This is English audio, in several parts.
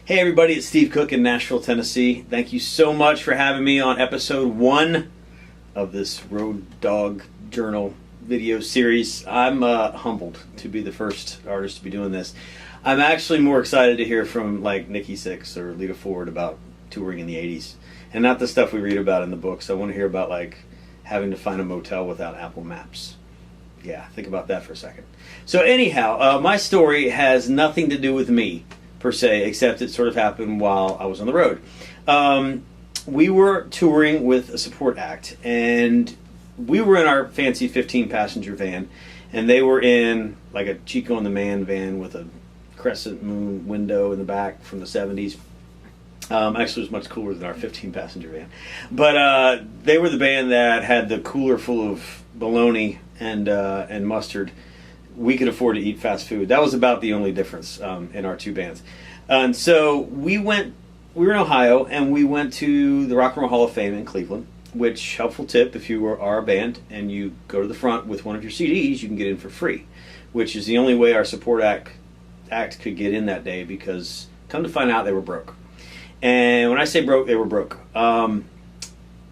Hey everybody, it's Steve Cook in Nashville, Tennessee. Thank you so much for having me on episode 1 of this Road Dog Journal video series. I'm humbled to be the first artist to be doing this. I'm actually more excited to hear from like Nikki Sixx or Lita Ford about touring in the 80s. And not the stuff we read about in the books. I want to hear about like having to find a motel without Apple Maps. Yeah, think about that for a second. So anyhow, my story has nothing to do with me, per se, except it sort of happened while I was on the road. We were touring with a support act, and we were in our fancy 15-passenger van, and they were in like a Chico and the Man van with a crescent moon window in the back from the 70s. Actually, it was much cooler than our 15-passenger van. But they were the band that had the cooler full of bologna and mustard. We could afford to eat fast food. That was about the only difference in our two bands. And so we were in Ohio, and we went to the Rock and Roll Hall of Fame in Cleveland, which, helpful tip, if you are a band and you go to the front with one of your CDs, you can get in for free, which is the only way our support act could get in that day, because come to find out they were broke. And when I say broke, they were broke.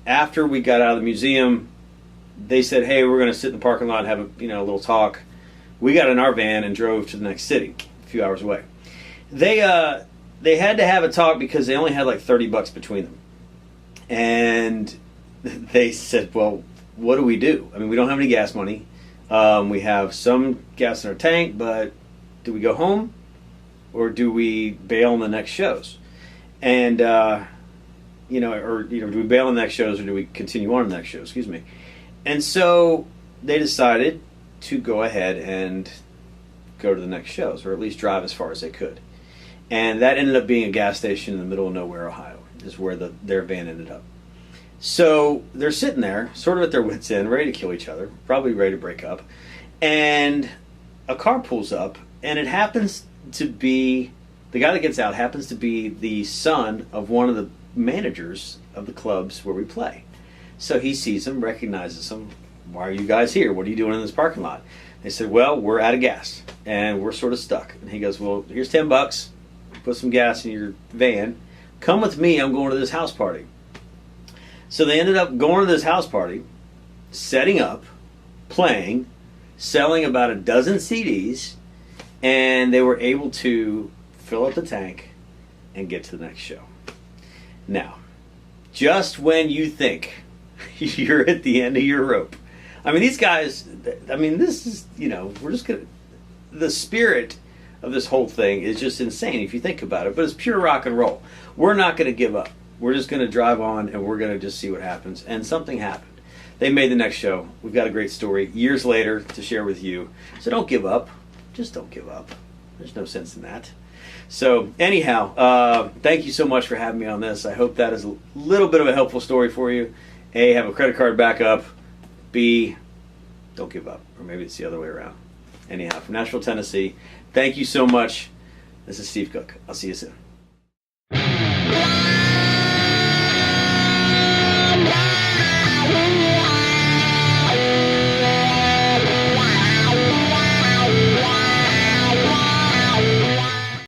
After we got out of the museum, they said, hey, we're going to sit in the parking lot and have a little talk. We got in our van and drove to the next city, a few hours away. They had to have a talk because they only had like $30 between them. And they said, well, what do we do? I mean, we don't have any gas money. We have some gas in our tank, but do we go home or do we bail on the next shows? And, do we bail on the next shows or do we continue on the next shows? Excuse me. And so they decided to go ahead and go to the next shows, or at least drive as far as they could. And that ended up being a gas station in the middle of nowhere, Ohio, is where their van ended up. So they're sitting there, sort of at their wits' end, ready to kill each other, probably ready to break up. And a car pulls up, and it happens to be, the guy that gets out happens to be the son of one of the managers of the clubs where we play. So he sees him, recognizes him. Why are you guys here? What are you doing in this parking lot? They said, well, we're out of gas, and we're sort of stuck. And he goes, well, here's $10. Put some gas in your van. Come with me. I'm going to this house party. So they ended up going to this house party, setting up, playing, selling about a dozen CDs, and they were able to fill up the tank and get to the next show. Now, just when you think you're at the end of your rope, I mean, these guys, this is, we're just going to, the spirit of this whole thing is just insane if you think about it, but it's pure rock and roll. We're not going to give up. We're just going to drive on, and we're going to just see what happens. And something happened. They made the next show. We've got a great story years later to share with you. So don't give up. Just don't give up. There's no sense in that. So anyhow, thank you so much for having me on this. I hope that is a little bit of a helpful story for you. A, have a credit card backup. B, don't give up. Or maybe it's the other way around. Anyhow, from Nashville, Tennessee, thank you so much. This is Steve Cook. I'll see you soon.